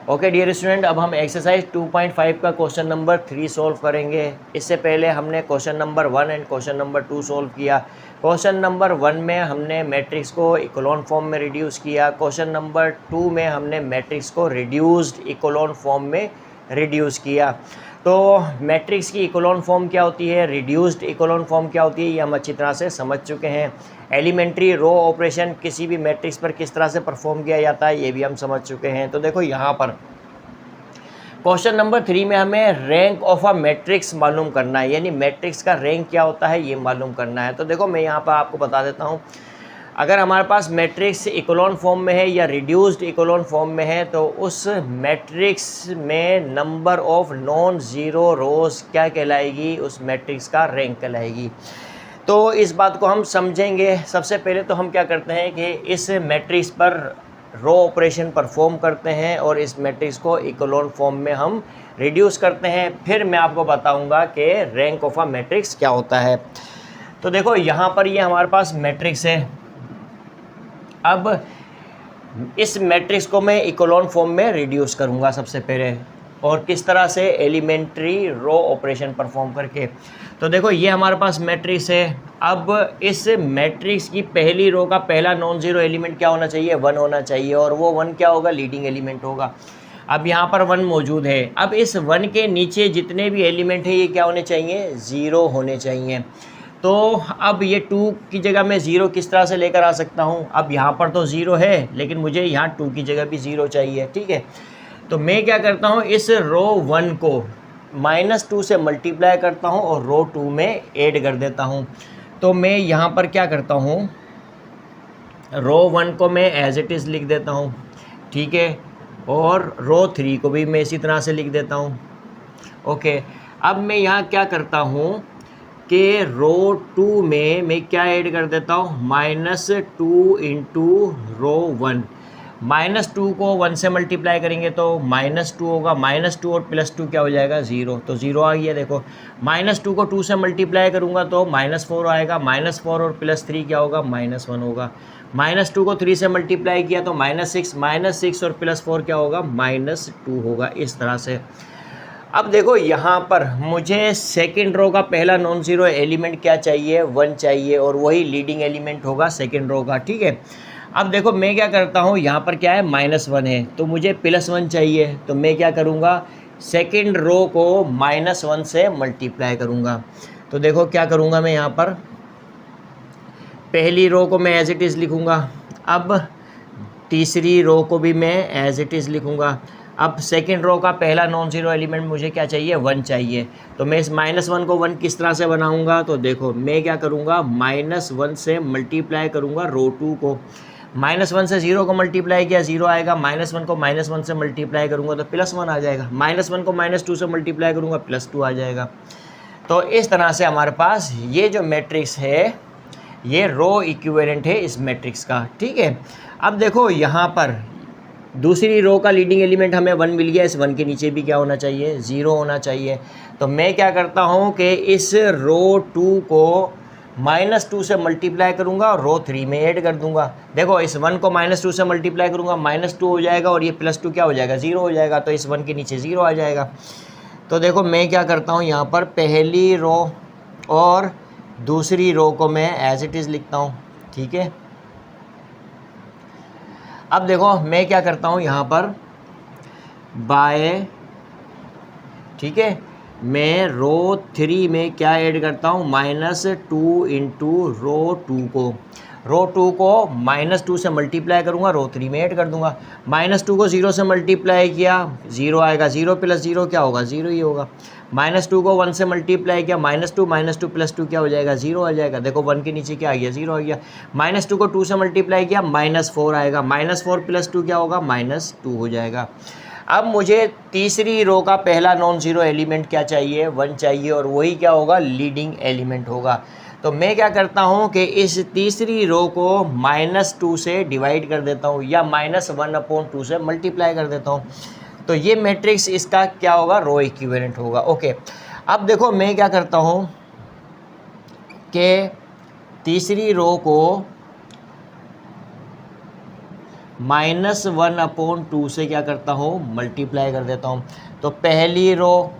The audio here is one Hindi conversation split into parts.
ओके डियर स्टूडेंट, अब हम एक्सरसाइज 2.5 का क्वेश्चन नंबर 3 सॉल्व करेंगे। इससे पहले हमने question number 1 and question number 2 solve किया। क्वेश्चन नंबर 1 में हमने मैट्रिक्स को इकोलॉन फॉर्म में रिड्यूस किया। क्वेश्चन नंबर 2 में हमने मैट्रिक्स को रिड्यूस्ड इकोलॉन फॉर्म में रिड्यूस किया। तो मैट्रिक्स की इकोलॉन फॉर्म क्या होती है, रिड्यूस्ड इकोलॉन फॉर्म क्या होती है, ये हम अच्छी तरह से समझ चुके हैं। एलिमेंट्री रो ऑपरेशन किसी भी मैट्रिक्स पर किस तरह से परफॉर्म किया जाता है ये भी हम समझ चुके हैं। तो देखो यहाँ पर क्वेश्चन नंबर 3 में हमें रैंक ऑफ अ मैट्रिक्स मालूम करना है, यानी मैट्रिक्स का रैंक क्या होता है ये मालूम करना है। तो देखो मैं यहाँ पर आपको बता देता हूँ, अगर हमारे पास मैट्रिक्स इकोलॉन फॉर्म में है या रिड्यूस्ड इकोलॉन फॉर्म में है तो उस मैट्रिक्स में नंबर ऑफ नॉन ज़ीरो रोज क्या कहलाएगी, उस मैट्रिक्स का रैंक कहलाएगी। तो इस बात को हम समझेंगे। सबसे पहले तो हम क्या करते हैं कि इस मैट्रिक्स पर रो ऑपरेशन परफॉर्म करते हैं और इस मैट्रिक्स को इकोलॉन फॉर्म में हम रिड्यूस करते हैं। फिर मैं आपको बताऊंगा कि रैंक ऑफ अ मैट्रिक्स क्या होता है। तो देखो यहाँ पर ये हमारे पास मैट्रिक्स है। अब इस मैट्रिक्स को मैं इकोलॉन फॉर्म में रिड्यूस करूँगा सबसे पहले, और किस तरह से, एलिमेंट्री रो ऑपरेशन परफॉर्म करके। तो देखो ये हमारे पास मैट्रिक्स है। अब इस मैट्रिक्स की पहली रो का पहला नॉन ज़ीरो एलिमेंट क्या होना चाहिए, 1 होना चाहिए, और वो 1 क्या होगा, लीडिंग एलिमेंट होगा। अब यहाँ पर 1 मौजूद है। अब इस 1 के नीचे जितने भी एलिमेंट हैं ये क्या होने चाहिए, 0 होने चाहिए। तो अब ये 2 की जगह मैं 0 किस तरह से लेकर आ सकता हूँ, अब यहाँ पर तो 0 है लेकिन मुझे यहाँ 2 की जगह भी 0 चाहिए, ठीक है। तो मैं क्या करता हूँ, इस रो 1 को -2 से मल्टीप्लाई करता हूँ और रो 2 में ऐड कर देता हूँ। तो मैं यहाँ पर क्या करता हूँ, रो 1 को मैं एज इट इज़ लिख देता हूँ, ठीक है, और रो 3 को भी मैं इसी तरह से लिख देता हूँ। ओके, अब मैं यहाँ क्या करता हूँ कि रो 2 में मैं क्या ऐड कर देता हूँ, -2 इंटू रो 1। -2 को 1 से मल्टीप्लाई करेंगे तो -2 होगा, -2 और +2 क्या हो जाएगा, 0। तो 0 आ गया। देखो -2 को 2 से मल्टीप्लाई करूँगा तो -4 आएगा, -4 और +3 क्या होगा, -1 होगा। -2 को 3 से मल्टीप्लाई किया तो -6, -6 और +4 क्या होगा, -2 होगा, इस तरह से। अब देखो यहाँ पर मुझे सेकंड रो का पहला नॉन ज़ीरो एलिमेंट क्या चाहिए, 1 चाहिए, और वही लीडिंग एलिमेंट होगा सेकंड रो का, ठीक है। अब देखो मैं क्या करता हूँ, यहाँ पर क्या है, -1 है तो मुझे +1 चाहिए। तो मैं क्या करूँगा, सेकंड रो को -1 से मल्टीप्लाई करूँगा। तो देखो क्या करूँगा मैं, यहाँ पर पहली रो को मैं एज इट इज़ लिखूँगा। अब तीसरी रो को भी मैं एज इट इज़ लिखूँगा। अब सेकंड रो का पहला नॉन ज़ीरो एलिमेंट मुझे क्या चाहिए, 1 चाहिए। तो मैं इस -1 को 1 किस तरह से बनाऊंगा, तो देखो मैं क्या करूंगा, -1 से मल्टीप्लाई करूंगा रो 2 को। -1 से 0 को मल्टीप्लाई किया, 0 आएगा। -1 को -1 से मल्टीप्लाई करूंगा तो +1 आ जाएगा। -1 को -2 से मल्टीप्लाई करूंगा, +2 आ जाएगा। तो इस तरह से हमारे पास ये जो मैट्रिक्स है ये रो इक्विवेलेंट है इस मैट्रिक्स का, ठीक है। अब देखो यहाँ पर दूसरी रो का लीडिंग एलिमेंट हमें 1 मिल गया, इस 1 के नीचे भी क्या होना चाहिए, 0 होना चाहिए। तो मैं क्या करता हूँ कि इस रो 2 को -2 से मल्टीप्लाई करूँगा और रो 3 में ऐड कर दूँगा। देखो इस 1 को -2 से मल्टीप्लाई करूँगा, -2 हो जाएगा, और ये +2 क्या हो जाएगा, 0 हो जाएगा। तो इस 1 के नीचे 0 आ जाएगा। तो देखो मैं क्या करता हूँ, यहाँ पर पहली रो और दूसरी रो को मैं एज इट इज़ लिखता हूँ, ठीक है। अब देखो मैं क्या करता हूँ, यहाँ पर बाय, ठीक है, मैं रो 3 में क्या ऐड करता हूँ, -2 इंटू रो 2 को। रो 2 को -2 से मल्टीप्लाई करूँगा, रो 3 में ऐड कर दूँगा। -2 को 0 से मल्टीप्लाई किया, 0 आएगा, 0 + 0 क्या होगा, 0 ही होगा। -2 को 1 से मल्टीप्लाई किया, -2 +2 क्या हो जाएगा, 0 आ जाएगा। देखो 1 के नीचे क्या आ गया, 0 आ गया। -2 को 2 से मल्टीप्लाई किया, -4 आएगा, -4 + 2 क्या होगा, -2 हो जाएगा। अब मुझे तीसरी रो का पहला नॉन ज़ीरो एलिमेंट क्या चाहिए, 1 चाहिए, और वही क्या होगा, लीडिंग एलिमेंट होगा। तो मैं क्या करता हूँ कि इस तीसरी रो को -2 से डिवाइड कर देता हूँ या -1/2 से मल्टीप्लाई कर देता हूँ। तो ये मैट्रिक्स इसका क्या होगा, रो इक्विवेलेंट होगा। ओके, अब देखो मैं क्या करता हूँ कि तीसरी रो को -1/2 से क्या करता हूँ, मल्टीप्लाई कर देता हूँ। तो पहली रो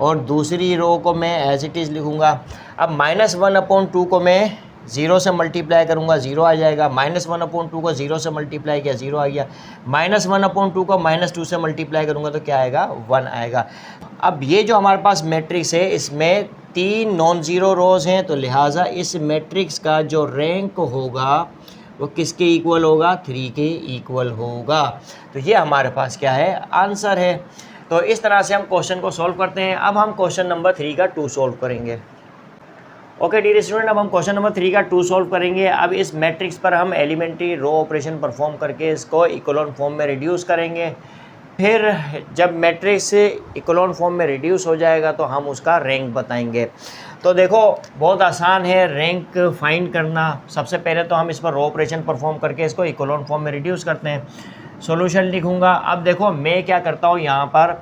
और दूसरी रो को मैं एज इट इज़ लिखूँगा। अब -1/2 को मैं 0 से मल्टीप्लाई करूँगा, 0 आ जाएगा। -1/2 को 0 से मल्टीप्लाई किया, 0 आ गया। -1/2 को -2 से मल्टीप्लाई करूँगा तो क्या आएगा, 1 आएगा। अब ये जो हमारे पास मैट्रिक्स है इसमें 3 नॉन ज़ीरो रोज़ हैं, तो लिहाजा इस मैट्रिक्स का जो रैंक होगा वो किसके इक्वल होगा, 3 के इक्वल होगा। तो ये हमारे पास क्या है, आंसर है। तो इस तरह से हम क्वेश्चन को सॉल्व करते हैं। अब हम क्वेश्चन नंबर 3 का 2 सॉल्व करेंगे। ओके डियर स्टूडेंट, अब हम क्वेश्चन नंबर 3 का 2 सॉल्व करेंगे। अब इस मैट्रिक्स पर हम एलिमेंट्री रो ऑपरेशन परफॉर्म करके इसको इकोलॉन फॉर्म में रिड्यूस करेंगे। फिर जब मैट्रिक्स इकोलॉन फॉर्म में रिड्यूस हो जाएगा तो हम उसका रैंक बताएंगे। तो देखो बहुत आसान है रैंक फाइंड करना। सबसे पहले तो हम इस पर रो ऑपरेशन परफॉर्म करके इसको इकोलॉन फॉर्म में रिड्यूस करते हैं। सॉल्यूशन लिखूँगा। अब देखो मैं क्या करता हूँ यहाँ पर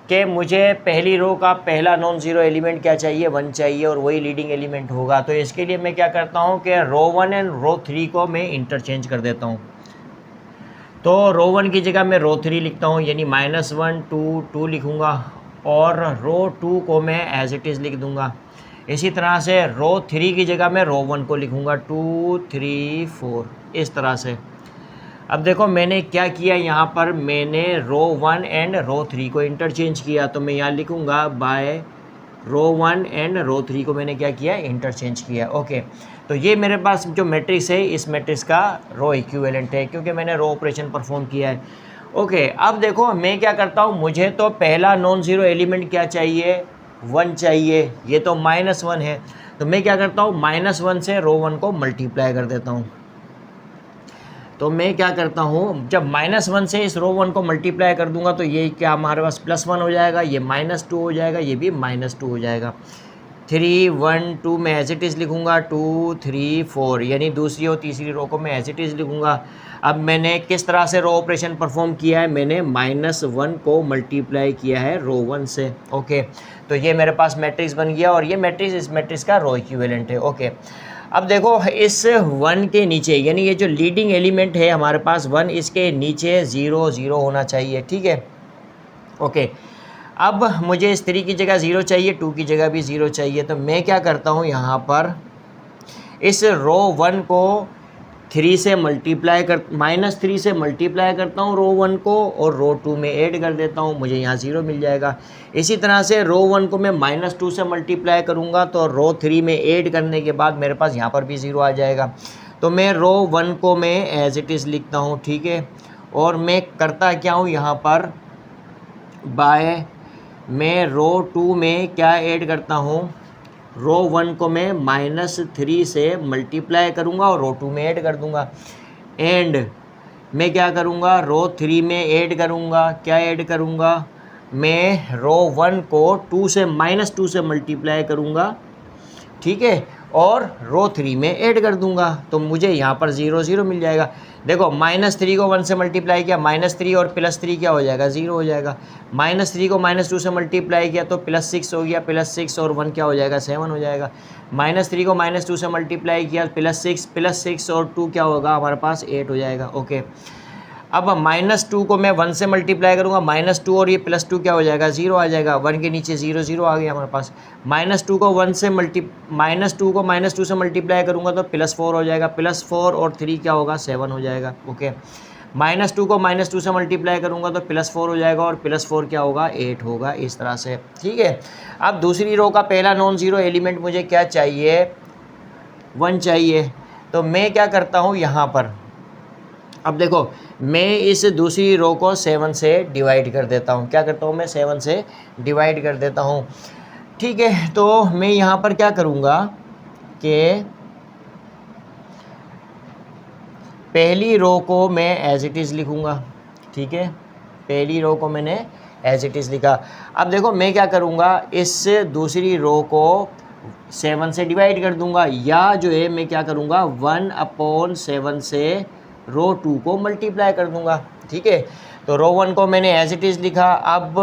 कि मुझे पहली रो का पहला नॉन ज़ीरो एलिमेंट क्या चाहिए, 1 चाहिए, और वही लीडिंग एलिमेंट होगा। तो इसके लिए मैं क्या करता हूँ कि रो 1 एंड रो 3 को मैं इंटरचेंज कर देता हूँ। तो रो 1 की जगह मैं रो 3 लिखता हूँ, यानी -1 2 2 लिखूँगा, और रो 2 को मैं एज इट इज़ लिख दूँगा। इसी तरह से रो 3 की जगह मैं रो 1 को लिखूँगा, 2 3 4, इस तरह से। अब देखो मैंने क्या किया, यहाँ पर मैंने रो 1 एंड रो 3 को इंटरचेंज किया। तो मैं यहाँ लिखूँगा बाय रो 1 एंड रो 3 को मैंने क्या किया, इंटरचेंज किया। ओके, तो ये मेरे पास जो मैट्रिक्स है इस मैट्रिक्स का रो इक्विवेलेंट है, क्योंकि मैंने रो ऑपरेशन परफॉर्म किया है। ओके, अब देखो मैं क्या करता हूँ, मुझे तो पहला नॉन ज़ीरो एलिमेंट क्या चाहिए, 1 चाहिए। ये तो -1 है, तो मैं क्या करता हूँ, -1 से रो 1 को मल्टीप्लाई कर देता हूँ। तो मैं क्या करता हूँ, जब -1 से इस रो 1 को मल्टीप्लाई कर दूंगा तो ये क्या हमारे पास +1 हो जाएगा, ये -2 हो जाएगा, ये भी -2 हो जाएगा। 3 1 2 मैं एज इट इज़ लिखूँगा, 2 3 4, यानी दूसरी और तीसरी रो को मैं एज इट इज़ लिखूँगा। अब मैंने किस तरह से रो ऑपरेशन परफॉर्म किया है, मैंने -1 को मल्टीप्लाई किया है रो 1 से। ओके, तो ये मेरे पास मैट्रिक्स बन गया, और ये मैट्रिक्स इस मैट्रिक्स का रो इक्विवेलेंट है। ओके, अब देखो इस 1 के नीचे, यानी ये जो लीडिंग एलिमेंट है हमारे पास 1, इसके नीचे 0 0 होना चाहिए, ठीक है। ओके, अब मुझे इस 3 की जगह 0 चाहिए, 2 की जगह भी 0 चाहिए। तो मैं क्या करता हूँ, यहाँ पर इस रो 1 को 3 से मल्टीप्लाई कर -3 से मल्टीप्लाई करता हूँ रो 1 को, और रो 2 में ऐड कर देता हूँ, मुझे यहाँ 0 मिल जाएगा। इसी तरह से रो 1 को मैं -2 से मल्टीप्लाई करूँगा तो रो 3 में ऐड करने के बाद मेरे पास यहाँ पर भी 0 आ जाएगा। तो मैं रो 1 को मैं एज इट इज़ लिखता हूँ, ठीक है। और मैं करता क्या हूँ यहाँ पर, बाय मैं रो 2 में क्या ऐड करता हूँ, रो 1 को मैं -3 से मल्टीप्लाई करूँगा और रो 2 में ऐड कर दूँगा। एंड मैं क्या करूँगा, रो 3 में ऐड करूँगा, क्या ऐड करूँगा, मैं रो 1 को 2 से -2 से मल्टीप्लाई करूँगा, ठीक है, और रो 3 में ऐड कर दूंगा। तो मुझे यहाँ पर 0 0 मिल जाएगा। देखो -3 को 1 से मल्टीप्लाई किया, -3 और +3 क्या हो जाएगा, 0 हो जाएगा। -3 को -2 से मल्टीप्लाई किया तो +6 हो गया, +6 और 1 क्या हो जाएगा, 7 हो जाएगा। -3 को -2 से मल्टीप्लाई किया, +6 और 2 क्या होगा हमारे पास, 8 हो जाएगा। ओके, अब -2 को मैं 1 से मल्टीप्लाई करूँगा, -2 और ये +2 क्या हो जाएगा, 0 आ जाएगा। 1 के नीचे 0 0 आ गया हमारे पास। -2 को -2 से मल्टीप्लाई करूँगा तो +4 हो जाएगा, +4 और 3 क्या होगा, 7 हो जाएगा। ओके, -2 को -2 से मल्टीप्लाई करूँगा तो +4 हो जाएगा, और +4 क्या होगा, 8 होगा, इस तरह से, ठीक है। अब दूसरी रो का पहला नॉन ज़ीरो एलिमेंट मुझे क्या चाहिए, 1 चाहिए। तो मैं क्या करता हूँ यहाँ पर, अब देखो मैं इस दूसरी रो को 7 से डिवाइड कर देता हूँ। क्या करता हूँ मैं, 7 से डिवाइड कर देता हूँ, ठीक है। तो मैं यहाँ पर क्या करूँगा कि पहली रो को मैं एज इट इज़ लिखूँगा, ठीक है। पहली रो को मैंने एज इट इज़ लिखा। अब देखो मैं क्या करूँगा, इस दूसरी रो को 7 से डिवाइड कर दूँगा, या जो है मैं क्या करूँगा, 1/7 से रो 2 को मल्टीप्लाई कर दूंगा, ठीक है। तो रो 1 को मैंने एज इट इज़ लिखा। अब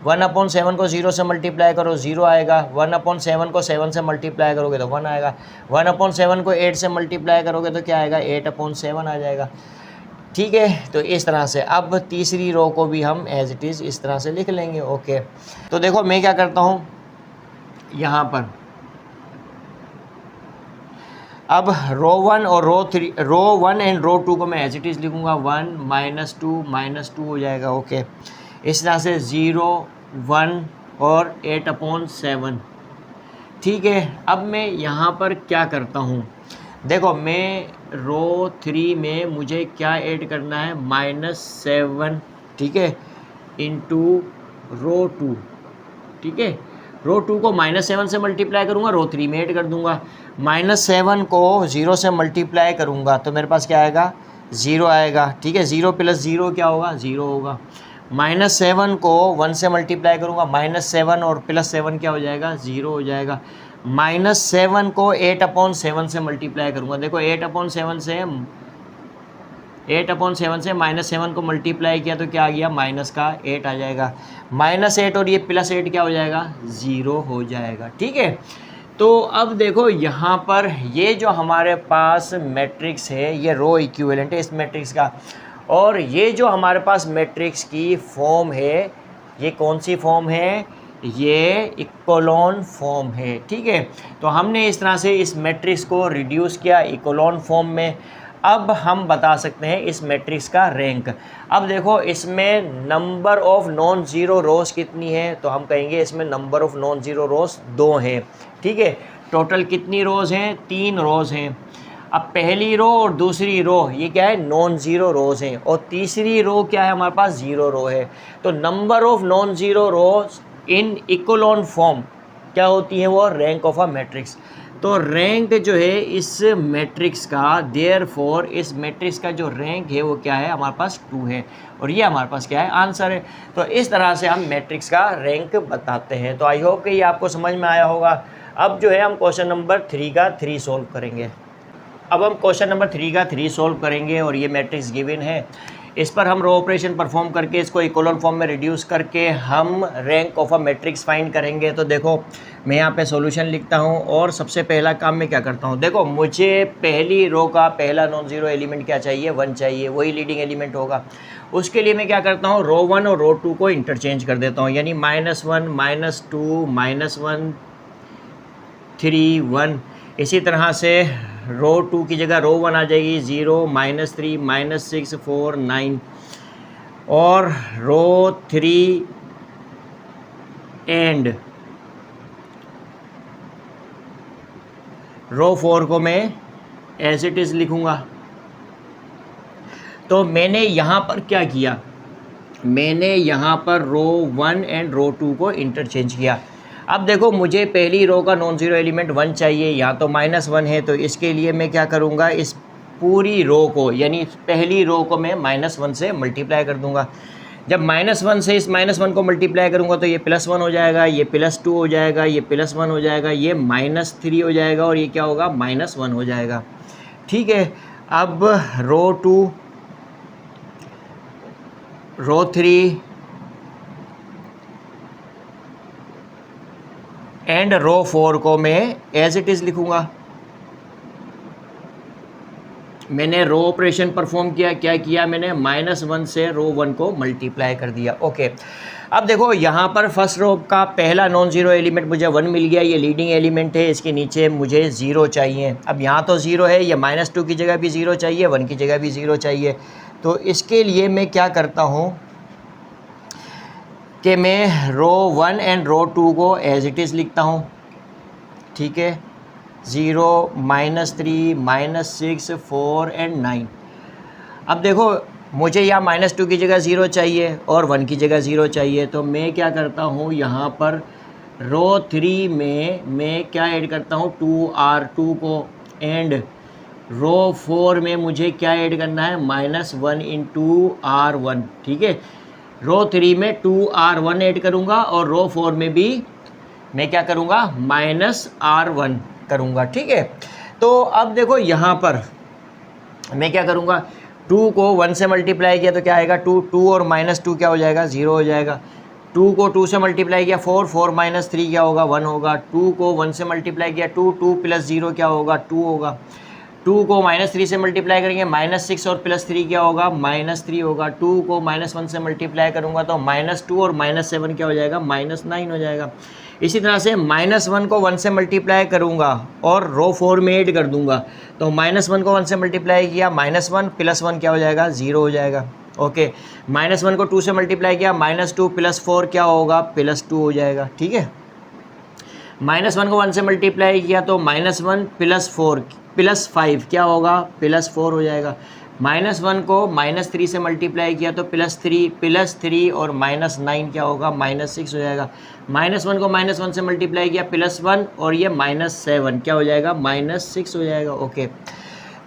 1/7 को 0 से मल्टीप्लाई करो, 0 आएगा। 1/7 को 7 से मल्टीप्लाई करोगे तो 1 आएगा। 1/7 को 8 से मल्टीप्लाई करोगे तो क्या आएगा, 8/7 आ जाएगा। ठीक है, तो इस तरह से अब तीसरी रो को भी हम एज इट इज़ इस तरह से लिख लेंगे। ओके, तो देखो मैं क्या करता हूँ यहाँ पर, अब रो 1 और रो 1 एंड रो 2 को मैं एज इट इज़ लिखूँगा, 1 -2 हो जाएगा। ओके, इस तरह से 0 1 और 8/7। ठीक है, अब मैं यहाँ पर क्या करता हूँ, देखो मैं रो 3 में मुझे क्या ऐड करना है, -7, ठीक है, इंटू रो 2, ठीक है। रो 2 को -7 से मल्टीप्लाई करूँगा, रो 3 में ऐड कर दूँगा। -7 को 0 से मल्टीप्लाई करूँगा तो मेरे पास क्या आएगा, 0 आएगा। ठीक है, 0 + 0 क्या होगा, 0 होगा। -7 को 1 से मल्टीप्लाई करूँगा, -7 और +7 क्या हो जाएगा, 0 हो जाएगा। -7 को 8/7 से मल्टीप्लाई करूँगा, देखो 8/7 से -7 को मल्टीप्लाई किया तो क्या आ गया, -8 आ जाएगा। -8 और ये +8 क्या हो जाएगा, 0 हो जाएगा। ठीक है, तो अब देखो यहाँ पर ये जो हमारे पास मैट्रिक्स है ये रो इक्विवेलेंट है इस मैट्रिक्स का, और ये जो हमारे पास मैट्रिक्स की फॉर्म है ये कौन सी फॉर्म है, ये इकोलॉन फॉर्म है। ठीक है, तो हमने इस तरह से इस मैट्रिक्स को रिड्यूस किया इकोलॉन फॉर्म में। अब हम बता सकते हैं इस मैट्रिक्स का रैंक। अब देखो इसमें नंबर ऑफ नॉन ज़ीरो रोज़ कितनी है, तो हम कहेंगे इसमें नंबर ऑफ नॉन ज़ीरो रोज़ 2 हैं। ठीक है, टोटल कितनी रोज़ हैं, 3 रोज़ हैं। अब पहली रो और दूसरी रो ये क्या है, नॉन ज़ीरो रोज़ हैं, और तीसरी रो क्या है, हमारे पास 0 रो है। तो number of non zero rows in echelon form क्या होती है, वो रैंक ऑफ अ मैट्रिक्स। तो रैंक जो है इस मैट्रिक्स का, देयरफॉर इस मैट्रिक्स का जो रैंक है वो क्या है, हमारे पास 2 है, और ये हमारे पास क्या है, आंसर है। तो इस तरह से हम मैट्रिक्स का रैंक बताते हैं। तो आई होप कि ये आपको समझ में आया होगा। अब जो है हम क्वेश्चन नंबर 3 का 3 सॉल्व करेंगे। अब हम क्वेश्चन नंबर 3 का 3 सॉल्व करेंगे, और ये मैट्रिक्स गिवन है, इस पर हम रो ऑपरेशन परफॉर्म करके इसको इकोलॉन फॉर्म में रिड्यूस करके हम rank of a matrix find करेंगे। तो देखो मैं यहाँ पे सॉल्यूशन लिखता हूँ, और सबसे पहला काम मैं क्या करता हूँ, देखो मुझे पहली रो का पहला नॉन ज़ीरो एलिमेंट क्या चाहिए, 1 चाहिए, वही लीडिंग एलिमेंट होगा। उसके लिए मैं क्या करता हूँ, रो 1 और रो 2 को इंटरचेंज कर देता हूँ, यानी -1 -2 -1 3 1। इसी तरह से रो 2 की जगह रो 1 आ जाएगी, 0 -3 -6 4 9, और रो 3 एंड रो 4 को मैं एज इट इज़ लिखूँगा। तो मैंने यहाँ पर क्या किया, मैंने यहाँ पर रो 1 एंड रो 2 को इंटरचेंज किया। अब देखो मुझे पहली रो का नॉन ज़ीरो एलिमेंट 1 चाहिए, या तो -1 है, तो इसके लिए मैं क्या करूँगा, इस पूरी रो को, यानी पहली रो को मैं -1 से मल्टीप्लाई कर दूँगा। जब -1 से इस -1 को मल्टीप्लाई करूँगा तो ये +1 हो जाएगा, ये +2 हो जाएगा, ये +1 हो जाएगा, ये -3 हो जाएगा, और ये क्या होगा, -1 हो जाएगा। ठीक है, अब रो 2 रो 3 एंड रो 4 को मैं एज इट इज़ लिखूँगा। मैंने रो ऑपरेशन परफॉर्म किया, क्या किया मैंने, -1 से रो 1 को मल्टीप्लाई कर दिया। ओके, अब देखो यहाँ पर फर्स्ट रो का पहला नॉन ज़ीरो एलिमेंट मुझे 1 मिल गया, ये लीडिंग एलिमेंट है, इसके नीचे मुझे 0 चाहिए। अब यहाँ तो 0 है, ये -2 की जगह भी 0 चाहिए, 1 की जगह भी 0 चाहिए। तो इसके लिए मैं क्या करता हूँ कि मैं रो 1 एंड रो 2 को एज इट इज़ लिखता हूँ। ठीक है, 0 -3 -6 4 एंड 9। अब देखो मुझे यहाँ -2 की जगह 0 चाहिए और 1 की जगह 0 चाहिए, तो मैं क्या करता हूँ, यहाँ पर रो 3 में मैं क्या ऐड करता हूँ, 2R2 को, एंड रो 4 में मुझे क्या ऐड करना है, -1 इंटू R1। ठीक है, रो 3 में 2R1 ऐड करूँगा, और रो 4 में भी मैं क्या करूँगा, -R1 करूँगा। ठीक है, तो अब देखो यहाँ पर मैं क्या करूँगा, 2 को 1 से मल्टीप्लाई किया तो क्या आएगा, 2 और -2 क्या हो जाएगा, 0 हो जाएगा। 2 को 2 से मल्टीप्लाई किया 4 -3 क्या होगा, 1 होगा। 2 को 1 से मल्टीप्लाई किया 2 + 0 क्या होगा, 2 होगा। 2 को -3 से मल्टीप्लाई करेंगे -6 और +3 क्या होगा, -3 होगा। 2 को -1 से मल्टीप्लाई करूँगा तो -2 और -7 क्या हो जाएगा, -9 हो जाएगा। इसी तरह से -1 को 1 से मल्टीप्लाई करूँगा और रो 4 में ऐड कर दूँगा, तो -1 को 1 से मल्टीप्लाई किया, -1 + 1 क्या हो जाएगा, 0 हो जाएगा। ओके, -1 को 2 से मल्टीप्लाई किया, -2 + 4 क्या होगा, +2 हो जाएगा। ठीक है, -1 को 1 से मल्टीप्लाई किया तो -1 + 4 +5 क्या होगा, +4 हो जाएगा। -1 को -3 से मल्टीप्लाई किया तो +3 और -9 क्या होगा, -6 हो जाएगा। -1 को -1 से मल्टीप्लाई किया +1 और ये -7 क्या हो जाएगा, -6 हो जाएगा। ओके,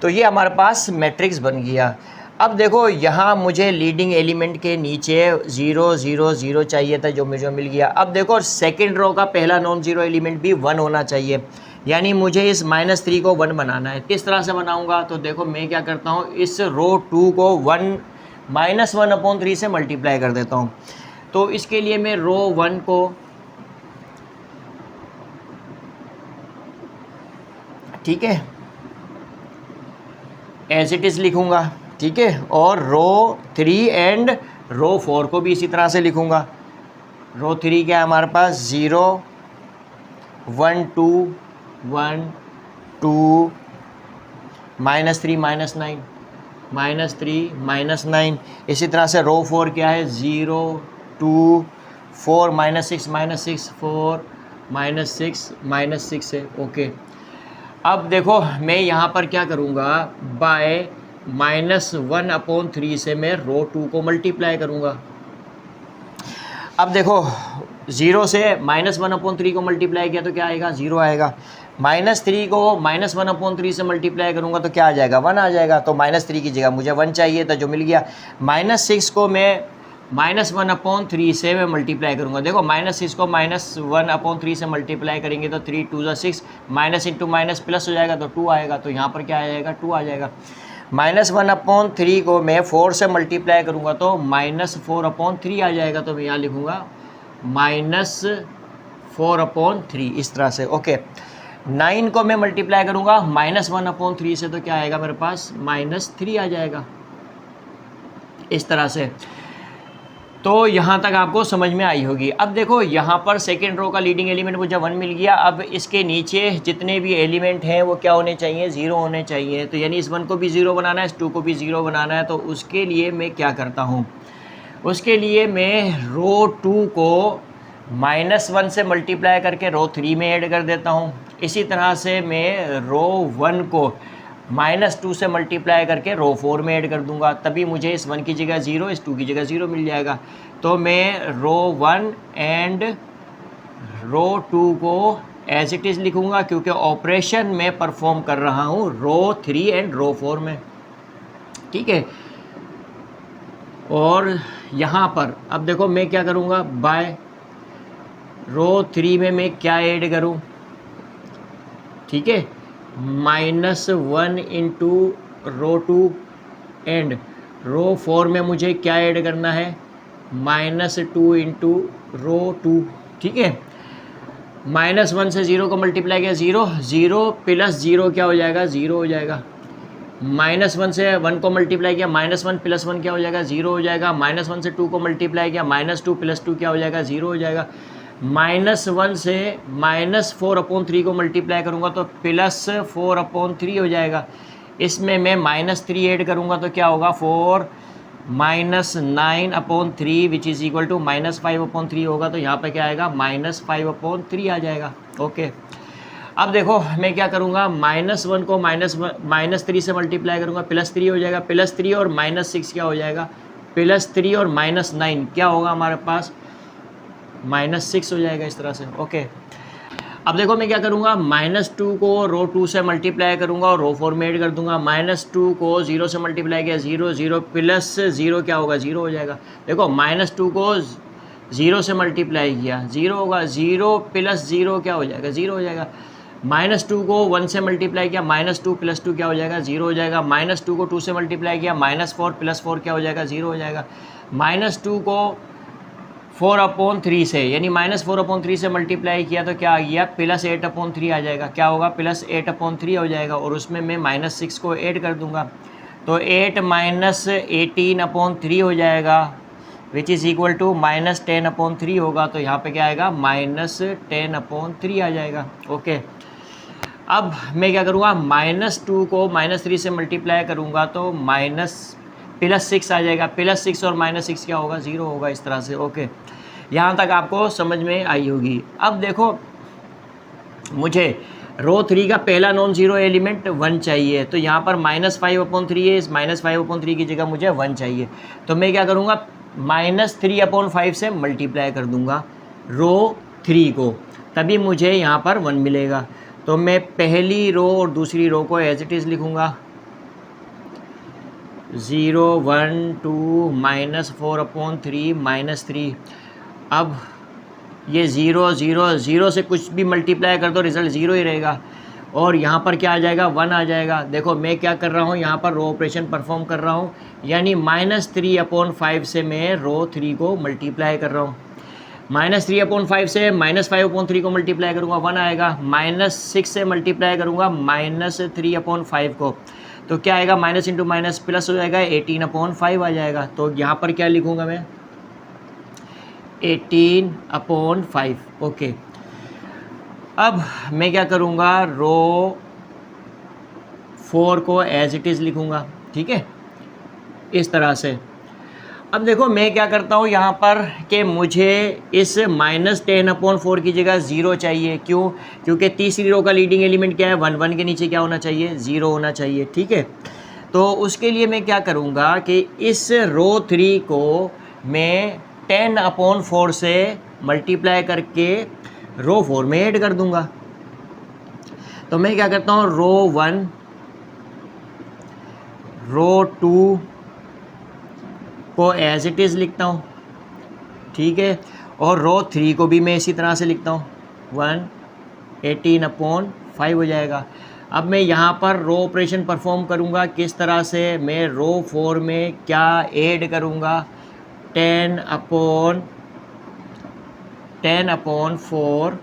तो ये हमारे पास मैट्रिक्स बन गया। अब देखो यहाँ मुझे लीडिंग एलिमेंट के नीचे 0 0 0 चाहिए था, जो मुझे मिल गया। अब देखो सेकंड रो का पहला नॉन जीरो एलिमेंट भी 1 होना चाहिए, यानी मुझे इस -3 को 1 बनाना है। किस तरह से बनाऊंगा, तो देखो मैं क्या करता हूँ, इस रो 2 को 1 से मल्टीप्लाई कर देता हूँ। तो इसके लिए मैं रो 1 को ठीक है एज इट इज़ लिखूँगा, ठीक है, और रो 3 एंड रो 4 को भी इसी तरह से लिखूँगा। रो 3 क्या है हमारे पास, 0 1 2 1 2 -3 -9 -3 -9। इसी तरह से रो 4 क्या है, 0 2 4 -6 4 -6 है। ओके, अब देखो मैं यहाँ पर क्या करूँगा, बाय -1/3 से मैं रो 2 को मल्टीप्लाई करूँगा। अब देखो 0 से -1/3 को मल्टीप्लाई किया तो क्या आएगा, 0 आएगा। -3 को -1/3 से मल्टीप्लाई करूँगा तो क्या आ जाएगा, 1 आ जाएगा। तो -3 की जगह मुझे 1 चाहिए था, जो मिल गया। -6 को मैं -1/3 से मैं मल्टीप्लाई करूँगा। देखो -6 को -1/3 से मल्टीप्लाई करेंगे तो 3 2 ज़ा 6, माइनस इंटू माइनस प्लस हो जाएगा तो 2 आएगा। तो यहाँ पर क्या आ जाएगा, 2 आ जाएगा। -1/3 को मैं 4 से मल्टीप्लाई करूँगा तो -4/3 आ जाएगा। तो मैं यहाँ लिखूँगा -4/3 इस तरह से। ओके, 9 को मैं मल्टीप्लाई करूँगा -1/3 से तो क्या आएगा मेरे पास, -3 आ जाएगा इस तरह से। तो यहाँ तक आपको समझ में आई होगी। अब देखो यहाँ पर सेकेंड रो का लीडिंग एलिमेंट मुझे 1 मिल गया। अब इसके नीचे जितने भी एलिमेंट हैं वो क्या होने चाहिए, 0 होने चाहिए। तो यानी इस 1 को भी 0 बनाना है, इस 2 को भी 0 बनाना है। तो उसके लिए मैं क्या करता हूँ, उसके लिए मैं रो 2 को -1 से मल्टीप्लाई करके रो 3 में ऐड कर देता हूँ। इसी तरह से मैं रो 1 को -2 से मल्टीप्लाई करके रो 4 में ऐड कर दूंगा, तभी मुझे इस 1 की जगह 0, इस 2 की जगह 0 मिल जाएगा। तो मैं रो 1 एंड रो 2 को एज इट इज़ लिखूंगा, क्योंकि ऑपरेशन में परफॉर्म कर रहा हूँ रो 3 एंड रो 4 में, ठीक है। और यहाँ पर अब देखो मैं क्या करूँगा, बाय रो 3 में मैं क्या ऐड करूँ, ठीक है, -1 इंटू रो 2 एंड रो 4 में मुझे क्या ऐड करना है, -2 इंटू रो 2, ठीक है। -1 से 0 को मल्टीप्लाई किया, 0 0 + 0 क्या हो जाएगा, 0 हो जाएगा। -1 से 1 को मल्टीप्लाई किया, -1 + 1 क्या हो जाएगा, 0 हो जाएगा। -1 से 2 को मल्टीप्लाई किया, -2 + 2 क्या हो जाएगा, 0 हो जाएगा। -1 से -4/3 को मल्टीप्लाई करूँगा तो +4/3 हो जाएगा। इसमें मैं -3 ऐड करूँगा तो क्या होगा, 4 -9/3 विच इज़ इक्वल टू -5/3 होगा। तो यहाँ पे क्या आएगा, -5/3 आ जाएगा। ओके, अब देखो मैं क्या करूँगा, -1 को -3 से मल्टीप्लाई करूँगा, +3 हो जाएगा। +3 और -6 क्या हो जाएगा, +3 और -9 क्या होगा हमारे पास, -6 हो जाएगा इस तरह से। ओके, अब देखो मैं क्या करूँगा, -2 को रो 2 से मल्टीप्लाई करूँगा और रो 4 में ऐड कर दूँगा। -2 को 0 से मल्टीप्लाई किया, 0 0 + 0 क्या होगा, 0 हो जाएगा। देखो -2 को 0 से मल्टीप्लाई किया, 0 होगा। 0 + 0 क्या हो जाएगा, 0 हो जाएगा। -2 को 1 से मल्टीप्लाई किया, -2 + 2 क्या हो जाएगा, 0 हो जाएगा। -2 को 2 से मल्टीप्लाई किया, -4 + 4 क्या हो जाएगा, 0 हो जाएगा। -2 को 4/3 से, यानी -4/3 से मल्टीप्लाई किया तो क्या आ गया, +8/3 आ जाएगा। क्या होगा, +8/3 हो जाएगा, और उसमें मैं -6 को ऐड कर दूंगा, तो 8 - 18/3 हो जाएगा, विच इज़ इक्वल टू -10/3 होगा। तो यहाँ पे क्या आएगा, -10/3 आ जाएगा। ओके, अब मैं क्या करूँगा, -2 को -3 से मल्टीप्लाई करूँगा तो +6 आ जाएगा। +6 और -6 क्या होगा, 0 होगा, इस तरह से। ओके, यहाँ तक आपको समझ में आई होगी। अब देखो, मुझे रो 3 का पहला नॉन ज़ीरो एलिमेंट 1 चाहिए, तो यहाँ पर -5/3 है, इस -5/3 की जगह मुझे 1 चाहिए। तो मैं क्या करूँगा, -3/5 से मल्टीप्लाई कर दूँगा रो 3 को, तभी मुझे यहाँ पर 1 मिलेगा। तो मैं पहली रो और दूसरी रो को एज इट इज़ लिखूँगा, 0 1 2 -4/3 -3। अब ये 0 0 0 से कुछ भी मल्टीप्लाई कर दो, रिज़ल्ट 0 ही रहेगा, और यहाँ पर क्या आ जाएगा, 1 आ जाएगा। देखो मैं क्या कर रहा हूँ, यहाँ पर रो ऑपरेशन परफॉर्म कर रहा हूँ, यानी -3/5 से मैं रो 3 को मल्टीप्लाई कर रहा हूँ। -3/5 से -5/3 को मल्टीप्लाई करूँगा, 1 आएगा। -6 से मल्टीप्लाई करूँगा -3/5 को, तो क्या आएगा, माइनस इंटू माइनस प्लस हो जाएगा, 18/5 आ जाएगा। तो यहाँ पर क्या लिखूँगा मैं, 18/5। ओके, अब मैं क्या करूँगा, रो 4 को एज इट इज़ लिखूँगा, ठीक है, इस तरह से। अब देखो मैं क्या करता हूँ यहाँ पर कि मुझे इस -10/4 की जगह 0 चाहिए। क्यों, क्योंकि तीसरी रो का लीडिंग एलिमेंट क्या है, 1 1 के नीचे क्या होना चाहिए, 0 होना चाहिए, ठीक है। तो उसके लिए मैं क्या करूँगा कि इस रो 3 को मैं 10/4 से मल्टीप्लाई करके रो 4 में ऐड कर दूँगा। तो मैं क्या करता हूँ, रो 1 रो 2 को एज इट इज़ लिखता हूँ, ठीक है, और रो 3 को भी मैं इसी तरह से लिखता हूँ, 18/5 हो जाएगा। अब मैं यहाँ पर रो ऑपरेशन परफॉर्म करूँगा, किस तरह से, मैं रो 4 में क्या ऐड करूँगा, 10/4,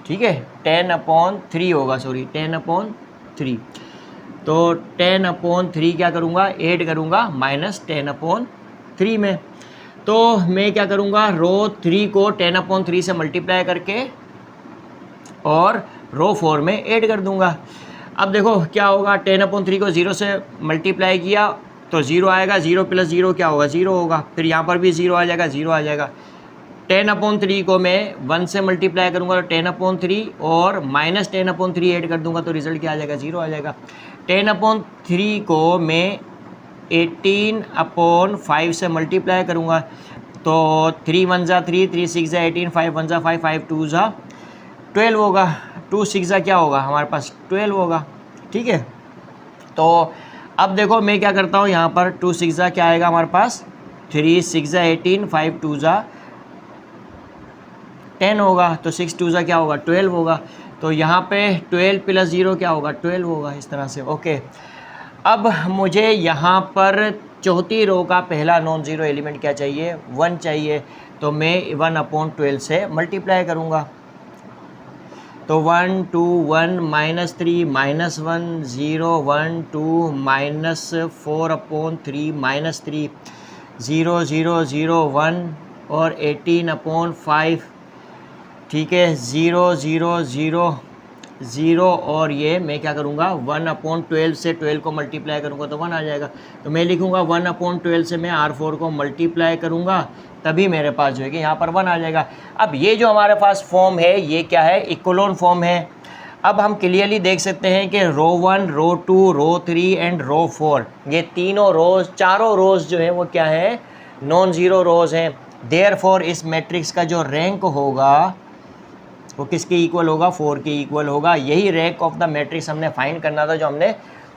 ठीक है, 10/3 होगा, सॉरी 10/3। तो 10/3 क्या करूँगा, ऐड करूँगा -10/3 में। तो मैं क्या करूँगा, रो 3 को 10/3 से मल्टीप्लाई करके और रो 4 में ऐड कर दूँगा। अब देखो क्या होगा, 10/3 को 0 से मल्टीप्लाई किया तो 0 आएगा, 0 + 0 क्या होगा, 0 होगा, फिर यहाँ पर भी 0 आ जाएगा, 0 आ जाएगा। 10/3 को मैं 1 से मल्टीप्लाई करूँगा तो 10/3 और -10/3 ऐड कर दूँगा तो रिज़ल्ट क्या आ जाएगा, 0 आ जाएगा। 10/3 को मैं 18/5 से मल्टीप्लाई करूँगा तो 3 1 ज़ा 3, 3 6 ज़ा 18, 5 1 ज़ा 5, 5 2 ज़ा 12 होगा, 2 6 ज़ा क्या होगा, हमारे पास 12 होगा, ठीक है। तो अब देखो मैं क्या करता हूँ, यहाँ पर 2 6 ज़ा क्या आएगा हमारे पास, 3 6 ज़ा 18, 5 2 ज़ा 10 होगा, तो 6 2 ज़ा क्या होगा, 12 होगा। तो यहाँ पे 12 + 0 क्या होगा, 12 होगा, इस तरह से। ओके, अब मुझे यहाँ पर चौथी रो का पहला नॉन ज़ीरो एलिमेंट क्या चाहिए, 1 चाहिए। तो मैं 1/12 से मल्टीप्लाई करूँगा, तो 1 2 1 -3 -1 0 1 2 -4/3 -3 0 0 0 1 और 18/5, ठीक है, 0 0 0 0 और ये मैं क्या करूँगा, 1/12 से 12 को मल्टीप्लाई करूँगा तो 1 आ जाएगा। तो मैं लिखूँगा 1/12 से मैं R4 को मल्टीप्लाई करूँगा, तभी मेरे पास जो है कि यहाँ पर 1 आ जाएगा। अब ये जो हमारे पास फॉर्म है ये क्या है, इक्वलोन फॉर्म है। अब हम क्लियरली देख सकते हैं कि रो 1 रो 2 रो 3 एंड रो 4 ये तीनों रोज़, चारों रोज़ जो है वो क्या है, नॉन ज़ीरो रोज़ हैं। देयरफॉर इस मैट्रिक्स का जो रैंक होगा वो किसके इक्वल होगा, 4 के इक्वल होगा। यही रैंक ऑफ द मैट्रिक्स हमने फाइंड करना था, जो हमने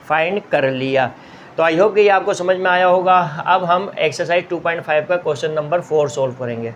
फाइंड कर लिया। तो आई होप कि ये आपको समझ में आया होगा। अब हम एक्सरसाइज 2.5 का क्वेश्चन नंबर 4 सॉल्व करेंगे।